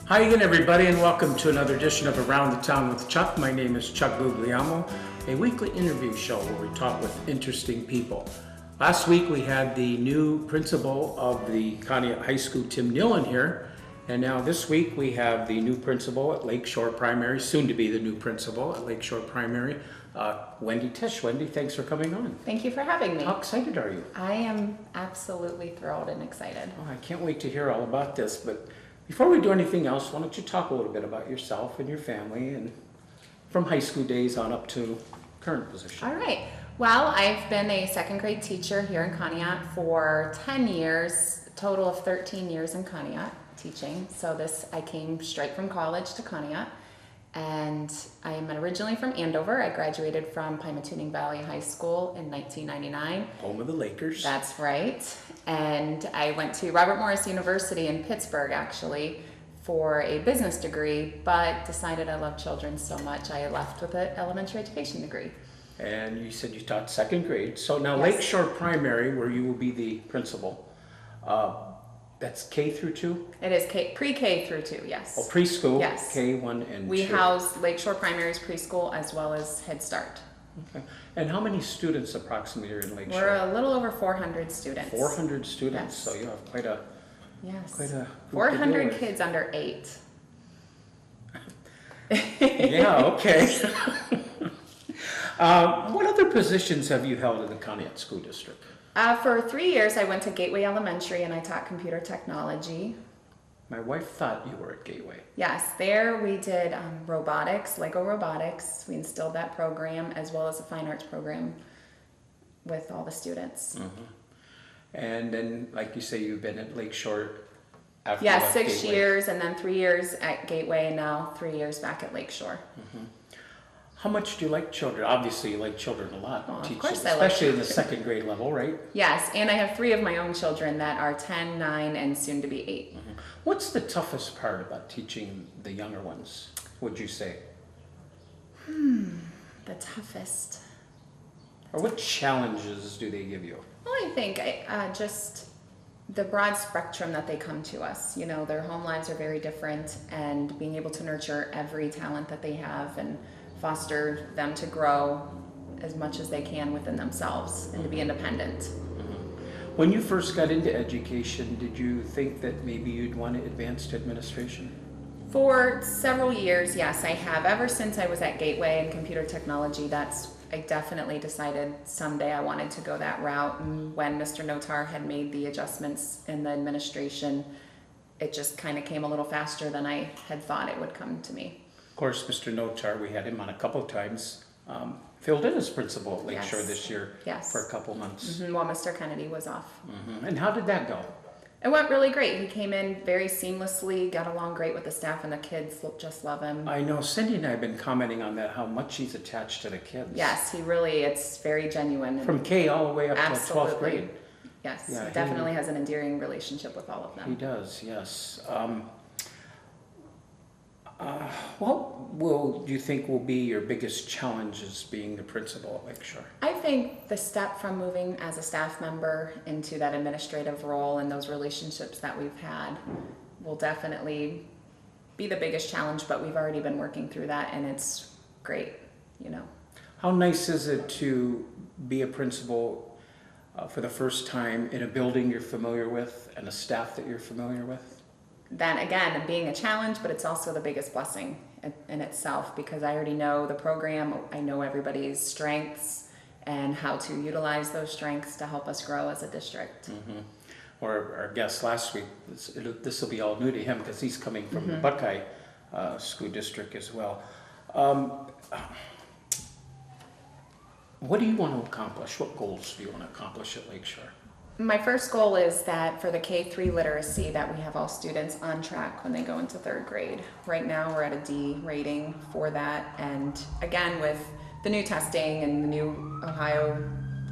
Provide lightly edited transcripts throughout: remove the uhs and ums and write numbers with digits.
Hi again, everybody, and welcome to another edition of Around the Town with Chuck. My name is Chuck Guglielmo, a weekly interview show where we talk with interesting people. Last week we had the new principal of the Conneaut High School, Tim Nillen, here, and now this week we have the new principal at Lakeshore Primary, soon to be the new principal at Lakeshore Primary, Wendy Tisch. Wendy, thanks for coming on. Thank you for having me. How excited are you? I am absolutely thrilled and excited. Oh, I can't wait to hear all about this, but before we do anything else, why don't you talk a little bit about yourself and your family and from high school days on up to current position. All right. Well, I've been a second grade teacher here in Conneaut for 10 years, a total of 13 years in Conneaut teaching. So I came straight from college to Conneaut, and I'm originally from Andover. I graduated from Pymatuning Valley High School in 1999. Home of the Lakers. That's right. And I went to Robert Morris University in Pittsburgh, actually, for a business degree, but decided I love children so much I left with an elementary education degree. And you said you taught second grade. So now Yes. Lakeshore Primary, where you will be the principal, that's K through 2? It is pre-K through 2, yes. Oh, preschool, Yes. K1 and 2. We house Lakeshore Primary's preschool as well as Head Start. Okay. And how many students approximately are in Lakeshore? We're a little over 400 students. 400 students, Yes. so you have quite a Yes. group to deal 400 with. kids under 8. Yeah, okay. What other positions have you held in the Conneaut School District? For 3 years, I went to Gateway Elementary and I taught computer technology. My wife thought you were at Gateway. Yes, there we did robotics, Lego robotics. We instilled that program as well as a fine arts program with all the students. And then, like you say, you've been at Lakeshore after you Yeah, left 6 Gateway. years and then 3 years at Gateway and now 3 years back at Lakeshore. How much do you like children? Obviously, you like children a lot. Oh, of teaching, course I like especially in the second grade level, right? Yes, and I have 3 of my own children that are 10, 9, and soon to be 8. What's the toughest part about teaching the younger ones, would you say? The toughest. Or what challenges do they give you? Well, I think just the broad spectrum that they come to us. You know, their home lives are very different, and being able to nurture every talent that they have and foster them to grow as much as they can within themselves and to be independent. When you first got into education, did you think that maybe you'd want to advance to administration? For several years, yes, I have. Ever since I was at Gateway in computer technology, I definitely decided someday I wanted to go that route. And when Mr. Notar had made the adjustments in the administration, it just kind of came a little faster than I had thought it would come to me. Of course, Mr. Notar, we had him on a couple of times, filled in as principal at Lakeshore Yes. this year Yes. for a couple months. While Mr. Kennedy was off. And how did that go? It went really great. He came in very seamlessly, got along great with the staff, and the kids just love him. I know Cindy and I have been commenting on that, how much he's attached to the kids. Yes, it's very genuine. From K all the way up to 12th grade. Yes, Yeah, he definitely has an endearing relationship with all of them. He does, yes. What do you think will be your biggest challenges being the principal at Lakeshore? I think the step from moving as a staff member into that administrative role and those relationships that we've had will definitely be the biggest challenge, but we've already been working through that and it's great, you know. How nice is it to be a principal for the first time in a building you're familiar with and a staff that you're familiar with? That again, being a challenge, but it's also the biggest blessing in itself because I already know the program, I know everybody's strengths and how to utilize those strengths to help us grow as a district. Or our guest last week, this will be all new to him because he's coming from the Buckeye School District as well. What do you want to accomplish? What goals do you want to accomplish at Lakeshore? My first goal is that for the K-3 literacy that we have all students on track when they go into 3rd grade. Right now we're at a D rating for that, and again with the new testing and the new Ohio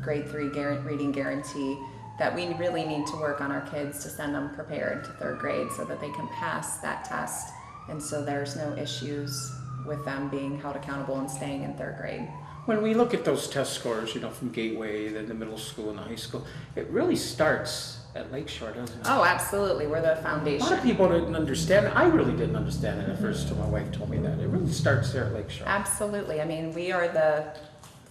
grade 3 reading guarantee that we really need to work on our kids to send them prepared to 3rd grade so that they can pass that test and so there's no issues with them being held accountable and staying in 3rd grade. When we look at those test scores, from Gateway, then the middle school and the high school, it really starts at Lakeshore, doesn't it? Oh, absolutely. We're the A foundation. lot of people didn't understand it. I really didn't understand it at first till my wife told me that. It really starts there at Lakeshore. Absolutely. I mean, we are the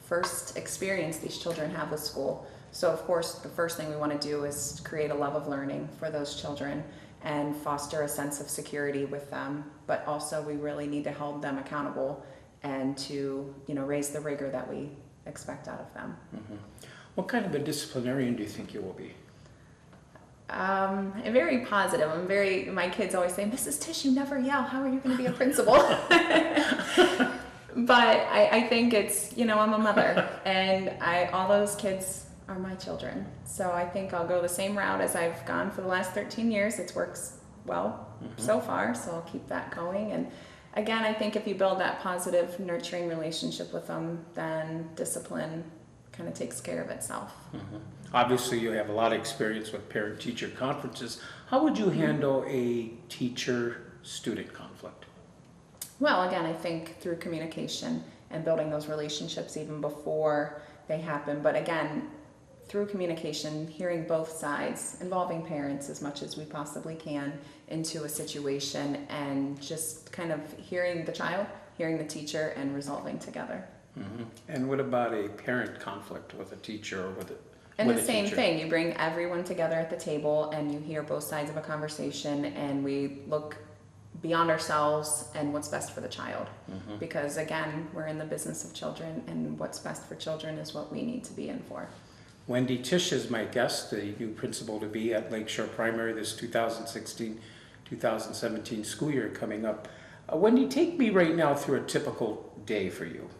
first experience these children have with school. So, of course, the first thing we want to do is create a love of learning for those children and foster a sense of security with them. But also, we really need to hold them accountable and to, raise the rigor that we expect out of them. Mm-hmm. What kind of a disciplinarian do you think you will be? Very positive. My kids always say, Mrs. Tisch, you never yell. How are you going to be a principal? But I think it's, I'm a mother and all those kids are my children. So I think I'll go the same route as I've gone for the last 13 years. It works well so far, so I'll keep that going. And again, I think if you build that positive, nurturing relationship with them, then discipline kind of takes care of itself. Mm-hmm. Obviously, you have a lot of experience with parent-teacher conferences. How would you handle a teacher-student conflict? Well, again, I think through communication and building those relationships even before they happen. But again, through communication, hearing both sides, involving parents as much as we possibly can into a situation, and just kind of hearing the child, hearing the teacher, and resolving together. Mm-hmm. And what about a parent conflict with a teacher or with a And with the a same teacher? thing, you bring everyone together at the table and you hear both sides of a conversation, and we look beyond ourselves and what's best for the child. Mm-hmm. Because again, we're in the business of children, and what's best for children is what we need to be in for. Wendy Tisch is my guest, the new principal to be at Lakeshore Primary this 2016-2017 school year coming up. Wendy, take me right now through a typical day for you.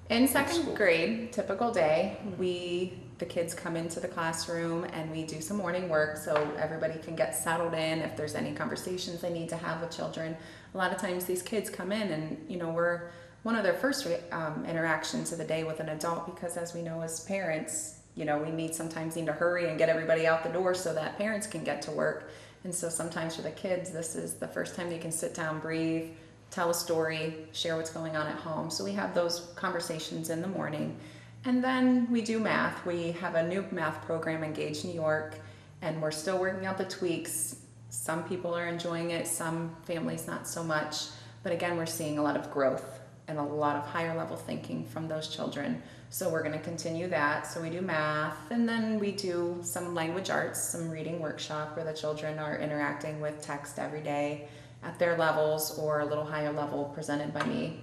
In School. second grade, typical day, the kids come into the classroom and we do some morning work so everybody can get settled in. If there's any conversations they need to have with children, a lot of times these kids come in and we're one of their first interactions of the day with an adult, because as we know as parents, we sometimes need to hurry and get everybody out the door so that parents can get to work. And so sometimes for the kids, this is the first time they can sit down, breathe, tell a story, share what's going on at home. So we have those conversations in the morning. And then we do math. We have a new math program, Engage New York, and we're still working out the tweaks. Some people are enjoying it, some families not so much. But again, we're seeing a lot of growth and a lot of higher level thinking from those children. So we're going to continue that. So we do math, and then we do some language arts, some reading workshop where the children are interacting with text every day at their levels or a little higher level presented by me.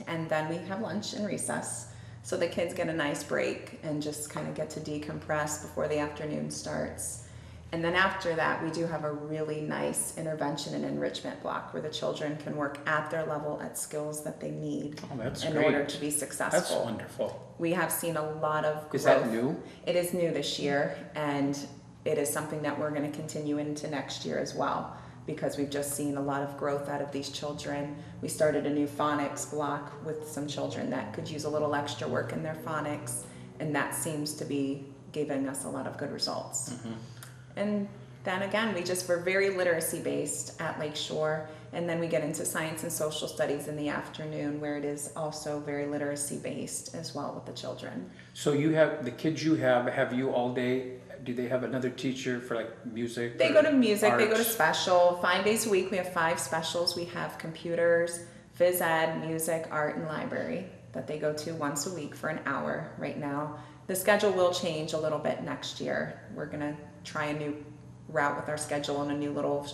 And then we have lunch and recess. So the kids get a nice break and just kind of get to decompress before the afternoon starts. And then after that, we do have a really nice intervention and enrichment block where the children can work at their level at skills that they need in order to be successful. That's wonderful. We have seen a lot of growth. Is that new? It is new this year, and it is something that we're going to continue into next year as well, because we've just seen a lot of growth out of these children. We started a new phonics block with some children that could use a little extra work in their phonics, and that seems to be giving us a lot of good results. Mm-hmm. And then again, we're very literacy based at Lakeshore, and then we get into science and social studies in the afternoon, where it is also very literacy based as well with the children. So you have, the kids you have you all day? Do they have another teacher for like music? They go to music, they go to arts? special. 5 days a week, we have 5 specials. We have computers, phys ed, music, art, and library that they go to once a week for an hour right now. The schedule will change a little bit next year. We're gonna try a new route with our schedule and a new little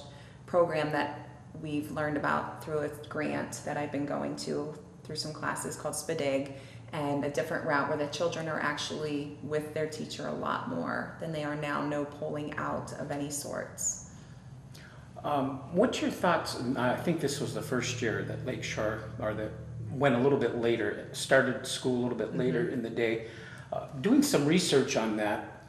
program that we've learned about through a grant that I've been going to through some classes called SPDIG, and a different route where the children are actually with their teacher a lot more than they are now, no pulling out of any sorts. What's your thoughts? I think this was the first year that Lakeshore, or that went a little bit later, started school a little bit later in the day. Doing some research on that,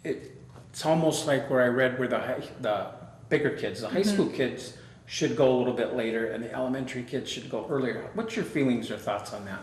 it's almost like where I read where the bigger kids, the high school kids, should go a little bit later, and the elementary kids should go earlier. What's your feelings or thoughts on that?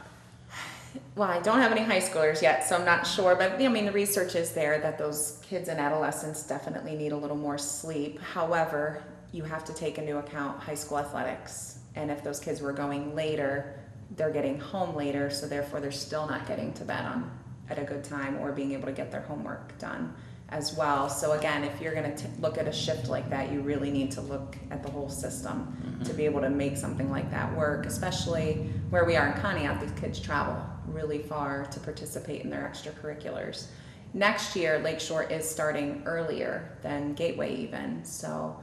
Well, I don't have any high schoolers yet, so I'm not sure, but I mean, the research is there that those kids and adolescents definitely need a little more sleep. However, you have to take into account high school athletics, and if those kids were going later, they're getting home later, so therefore they're still not getting to bed at a good time or being able to get their homework done. as well. So again, if you're going to look at a shift like that, you really need to look at the whole system to be able to make something like that work, especially where we are in Conneaut. These kids travel really far to participate in their extracurriculars. Next year, Lakeshore is starting earlier than Gateway even, so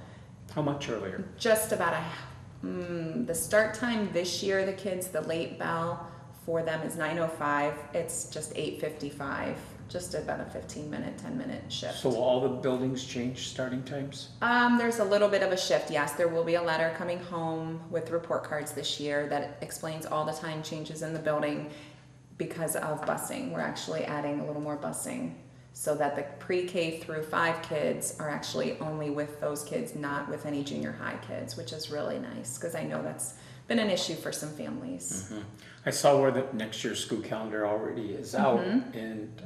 How much earlier? just about the start time this year, the kids, the late bell for them is 9:05. It's just 8:55, just about a 15-minute, 10-minute shift. So will all the buildings change starting times? There's a little bit of a shift, yes. There will be a letter coming home with report cards this year that explains all the time changes in the building because of busing. We're actually adding a little more busing so that the pre-K through 5 kids are actually only with those kids, not with any junior high kids, which is really nice because I know that's been an issue for some families. I saw where the next year's school calendar already is out, and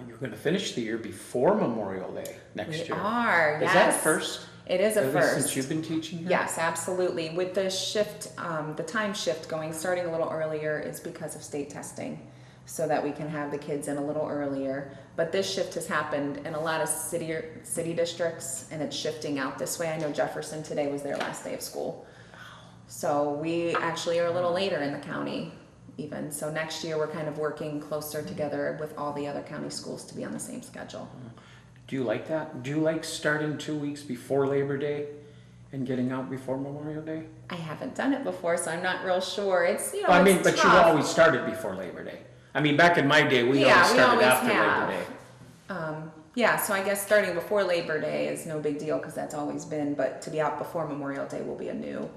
you're going to finish the year before Memorial Day next year. We are, yes. Is that a first? It is a At least first. since you've been teaching here? Yes, absolutely. With the shift, the time shift starting a little earlier is because of state testing, so that we can have the kids in a little earlier. But this shift has happened in a lot of city districts, and it's shifting out this way. I know Jefferson today was their last day of school. So we actually are a little later in the county even. So next year we're kind of working closer together with all the other county schools to be on the same schedule. Do you like that? Do you like starting 2 weeks before Labor Day and getting out before Memorial Day? I haven't done it before, so I'm not real sure. It's, I mean, it's but you tough. always started before Labor Day. I mean, back in my day, we always started after Labor Day. Yeah, so I guess starting before Labor Day is no big deal because that's always been, but to be out before Memorial Day will be a new,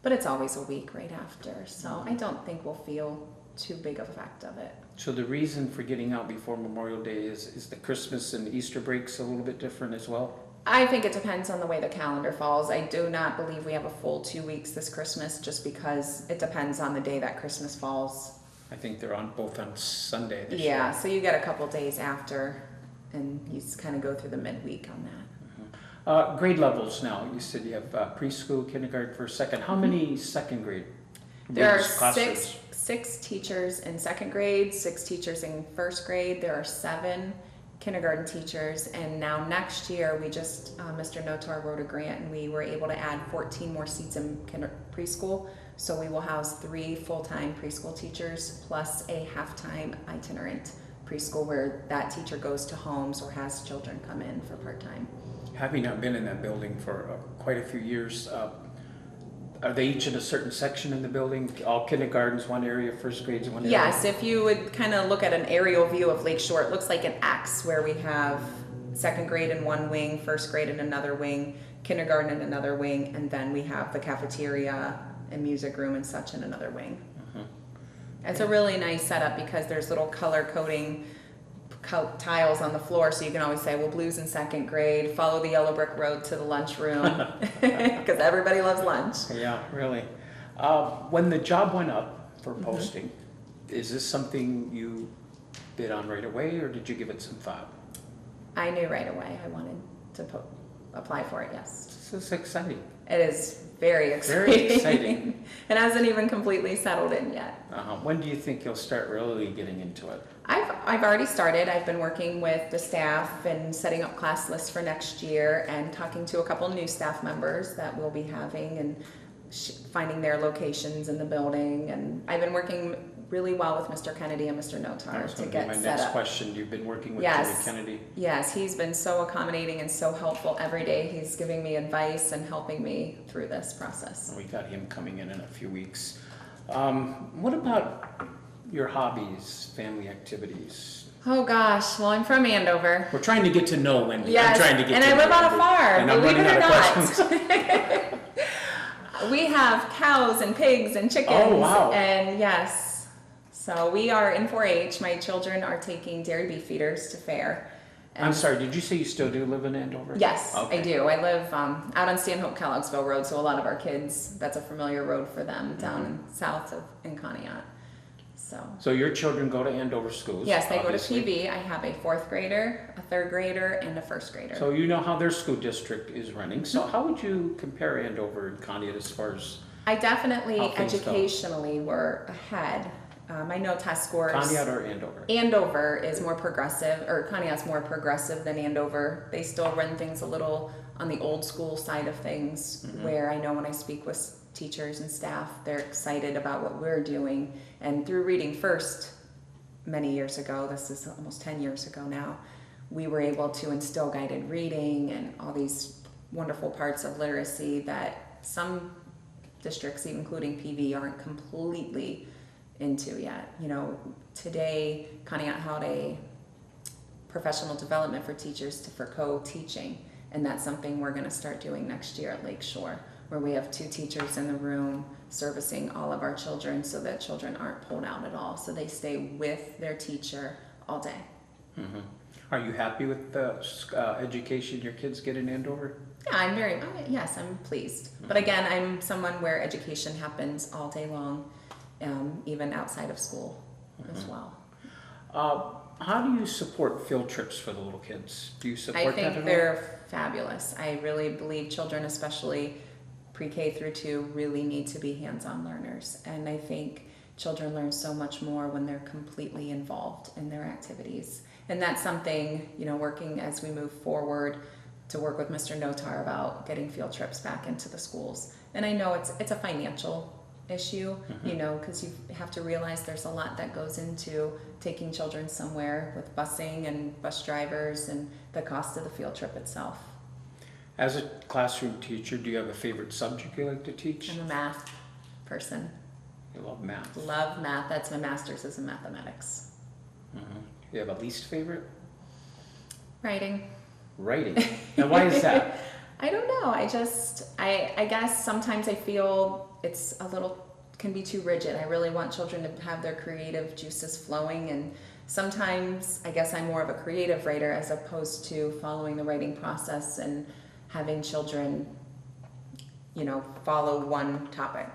but it's always a week right after, so I don't think we'll feel too big of a fact of it. So the reason for getting out before Memorial Day is the Christmas and Easter breaks a little bit different as well? I think it depends on the way the calendar falls. I do not believe we have a full 2 weeks this Christmas just because it depends on the day that Christmas falls. I think they're both on Sunday this year. Yeah, so you get a couple days after and you kind of go through the midweek on that. Grade levels now, you said you have preschool, kindergarten, first, second. How many second grade? There are classes? six teachers in second grade, 6 teachers in first grade. There are 7 kindergarten teachers, and now next year we just Mr. Notar wrote a grant and we were able to add 14 more seats in preschool, so we will house 3 full-time preschool teachers plus a half-time itinerant preschool where that teacher goes to homes or has children come in for part-time. Having not been in that building for quite a few years, are they each in a certain section in the building? All kindergartens one area, first grades one area? Yes, if you would kind of look at an aerial view of Lakeshore, it looks like an X where we have second grade in one wing, first grade in another wing, kindergarten in another wing, and then we have the cafeteria and music room and such in another wing. It's a really nice setup because there's little color coding tiles on the floor, so you can always say, well, blue's in second grade, follow the yellow brick road to the lunchroom, because everybody loves lunch. Yeah, really. When the job went up for posting, is this something you bid on right away, or did you give it some thought? I knew right away I wanted to apply for it, yes. This is exciting. It is very exciting. Very exciting. It hasn't even completely settled in yet. When do you think you'll start really getting into it? I've already started. I've been working with the staff and setting up class lists for next year and talking to a couple new staff members that we'll be having and finding their locations in the building. And I've been working really well with Mr. Kennedy and Mr. Notar to get my set next up. question. You've been working with Yes. Jerry Kennedy. Yes, he's been so accommodating and so helpful every day. He's giving me advice and helping me through this process. We got him coming in a few weeks. What about your hobbies, family activities? Oh gosh, well, I'm from Andover. We're trying to get to know Wendy. Yes, I'm trying to get and to I know live on a Wendy. farm, And I'm believe running it or out of questions. not. We have cows and pigs and chickens. Oh, wow. And yes, so we are in 4-H. My children are taking dairy beef feeders to fair. And I'm sorry, did you say you still do live in Andover? yes, Okay. I do. I live out on Stanhope Kellogg'sville Road, so a lot of our kids, that's a familiar road for them down south in Conneaut. So your children go to Andover schools? Yes, they obviously. go to PV. I have a 4th grader, a 3rd grader, and a 1st grader. So you know how their school district is running. So how would you compare Andover and Conneaut as far as... I definitely How things go. educationally were ahead. I know test scores. Conneaut or Andover? Andover is more progressive, or Conneaut's more progressive than Andover. They still run things a little on the old school side of things, where I know when I speak with teachers and staff, they're excited about what we're doing. And through Reading First, many years ago, this is almost 10 years ago now, we were able to instill guided reading and all these wonderful parts of literacy that some districts, including PV, aren't completely into yet. You know, today Conneaut held a professional development for teachers for co-teaching, and that's something we're going to start doing next year at Lakeshore, where we have 2 teachers in the room servicing all of our children so that children aren't pulled out at all, so they stay with their teacher all day. Are you happy with the education your kids get in Andover? Yeah, yes, I'm pleased. But again, I'm someone where education happens all day long, even outside of school as well. How do you support field trips for the little kids? Do you support that at all? I think they're fabulous. I really believe children, especially pre-K through 2, really need to be hands-on learners. And I think children learn so much more when they're completely involved in their activities. And that's something, you know, working as we move forward to work with Mr. Notar about getting field trips back into the schools. And I know it's a financial issue, you know, because you have to realize there's a lot that goes into taking children somewhere with busing and bus drivers and the cost of the field trip itself. As a classroom teacher, do you have a favorite subject you like to teach? I'm a math person. You love math. Love math. That's my master's is in mathematics. You have a least favorite? Writing. Writing. Now, why is that? I don't know. I guess sometimes I feel it's can be too rigid. I really want children to have their creative juices flowing, and sometimes I guess I'm more of a creative writer as opposed to following the writing process and having children, you know, follow one topic.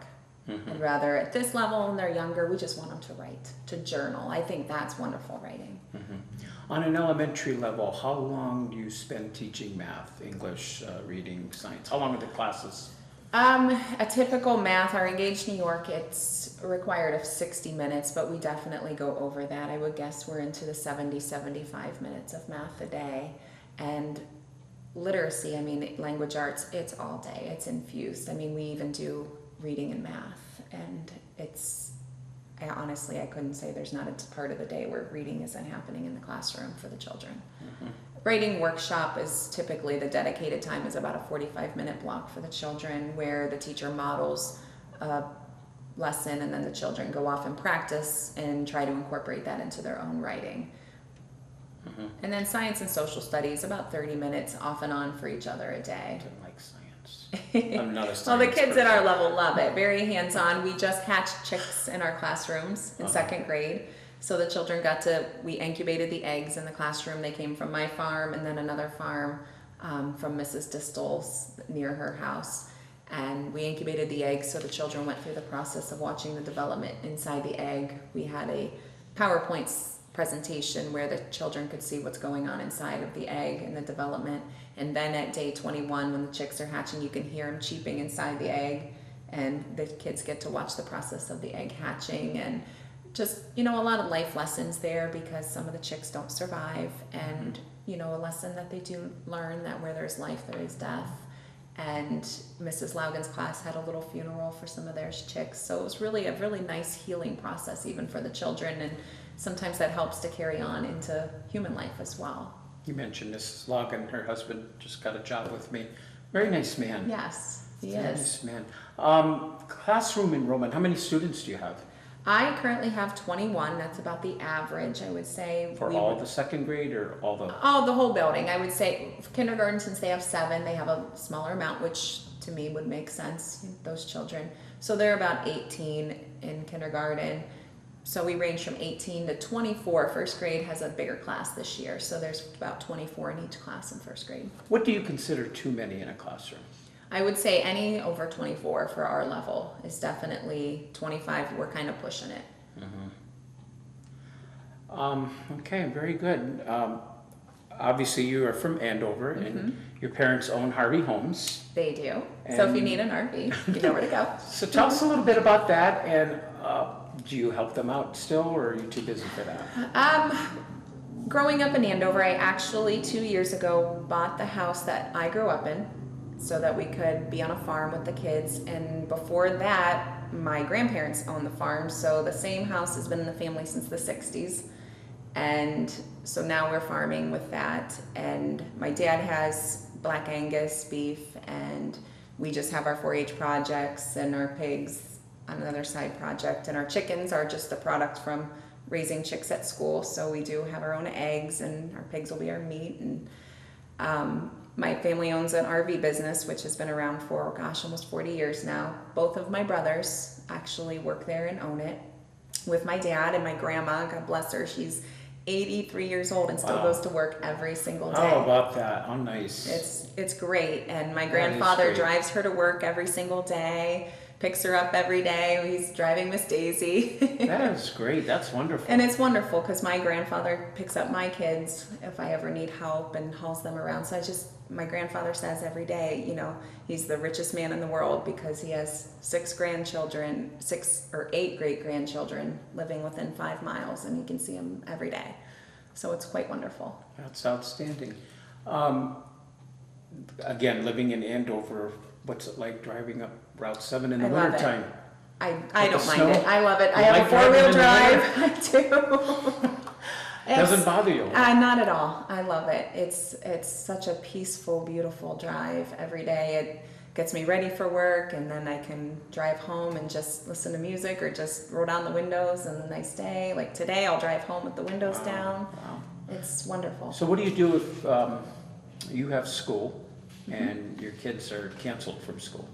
And rather at this level, when they're younger, we just want them to write, to journal. I think that's wonderful writing. On an elementary level, how long do you spend teaching math, English, reading, science? How long are the classes? A typical math, our Engage New York, it's required of 60 minutes, but we definitely go over that. I would guess we're into the 75 minutes of math a day. And literacy, I mean, language arts, it's all day. It's infused. I mean, we even do reading and math, and honestly, I couldn't say there's not a part of the day where reading isn't happening in the classroom for the children. Writing workshop is typically the dedicated time is about a 45-minute block for the children, where the teacher models a lesson and then the children go off and practice and try to incorporate that into their own writing. And then science and social studies, about 30 minutes off and on for each other a day. I don't like science. I'm not a science Well, the kids person. at our level love it. Very hands-on. We just hatched chicks in our classrooms in 2nd grade. So the children we incubated the eggs in the classroom. They came from my farm and then another farm from Mrs. Distel's near her house. And we incubated the eggs, so the children went through the process of watching the development inside the egg. We had a PowerPoint presentation where the children could see what's going on inside of the egg and the development. And then at day 21, when the chicks are hatching, you can hear them cheeping inside the egg, and the kids get to watch the process of the egg hatching, and just, you know, a lot of life lessons there, because some of the chicks don't survive, and, you know, a lesson that they do learn that where there's life, there is death. And Mrs. Laugan's class had a little funeral for some of their chicks, so it was really a really nice healing process even for the children, and sometimes that helps to carry on into human life as well. You mentioned Mrs. Logan, her husband just got a job with me. Very nice man. Yes, he Very is. nice man. Classroom enrollment, how many students do you have? I currently have 21. That's about the average, I would say. For all the 2nd grade or all the? Oh, the whole building. I would say for kindergarten, since they have 7, they have a smaller amount, which to me would make sense, those children. So they're about 18 in kindergarten. So we range from 18 to 24. 1st grade has a bigger class this year, so there's about 24 in each class in 1st grade. What do you consider too many in a classroom? I would say any over 24 for our level is definitely 25. We're kind of pushing it. Okay, very good. Obviously, you are from Andover, and your parents own Harvey Homes. They do. So if you need an RV, you know where to go. So tell us a little bit about that, and Do you help them out still, or are you too busy for that? Growing up in Andover, I actually 2 years ago bought the house that I grew up in so that we could be on a farm with the kids. And before that, my grandparents owned the farm, so the same house has been in the family since the 60s. And so now we're farming with that. And my dad has Black Angus beef, and we just have our 4-H projects and our pigs on another side project. And our chickens are just the product from raising chicks at school. So we do have our own eggs, and our pigs will be our meat. And my family owns an RV business, which has been around for, oh gosh, almost 40 years now. Both of my brothers actually work there and own it with my dad, and my grandma, God bless her, she's 83 years old and still Wow. goes to work every single day. How about that? How nice. It's great. And my That is grandfather great. drives her to work every single day, picks her up every day. He's driving Miss Daisy. That is great. That's wonderful. And it's wonderful because my grandfather picks up my kids if I ever need help and hauls them around. So my grandfather says every day, you know, he's the richest man in the world because he has 6 grandchildren, 6 or 8 great-grandchildren living within 5 miles, and he can see them every day. So it's quite wonderful. That's outstanding. Again, living in Andover, what's it like driving up Route 7 in the I love it. wintertime? I With don't the mind snow? it. I love it. I You have like a 4-wheel driving drive. I do. Doesn't bother you? Not at all. I love it. It's such a peaceful, beautiful drive every day. It gets me ready for work, and then I can drive home and just listen to music or just roll down the windows on a nice day. Like today, I'll drive home with the windows down. Wow. It's wonderful. So what do you do if you have school and your kids are canceled from school?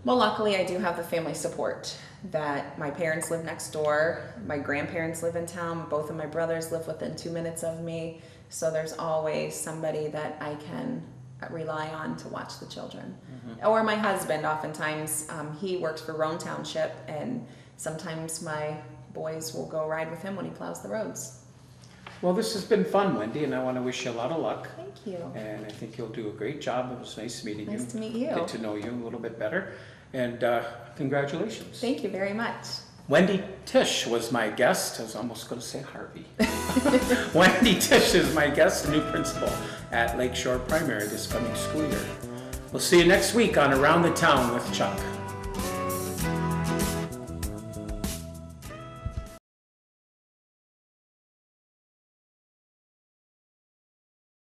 Well, luckily, I do have the family support that my parents live next door. My grandparents live in town. Both of my brothers live within 2 minutes of me. So there's always somebody that I can rely on to watch the children. Or my husband, oftentimes, he works for Roane Township, and sometimes my boys will go ride with him when he plows the roads. Well, this has been fun, Wendy, and I want to wish you a lot of luck. Thank you. And I think you'll do a great job. It was nice meeting you. Nice to meet you. Get to know you a little bit better. And congratulations. Thank you very much. Wendy Tisch was my guest. I was almost going to say Harvey. Wendy Tisch is my guest, new principal at Lakeshore Primary this coming school year. We'll see you next week on Around the Town with Chuck.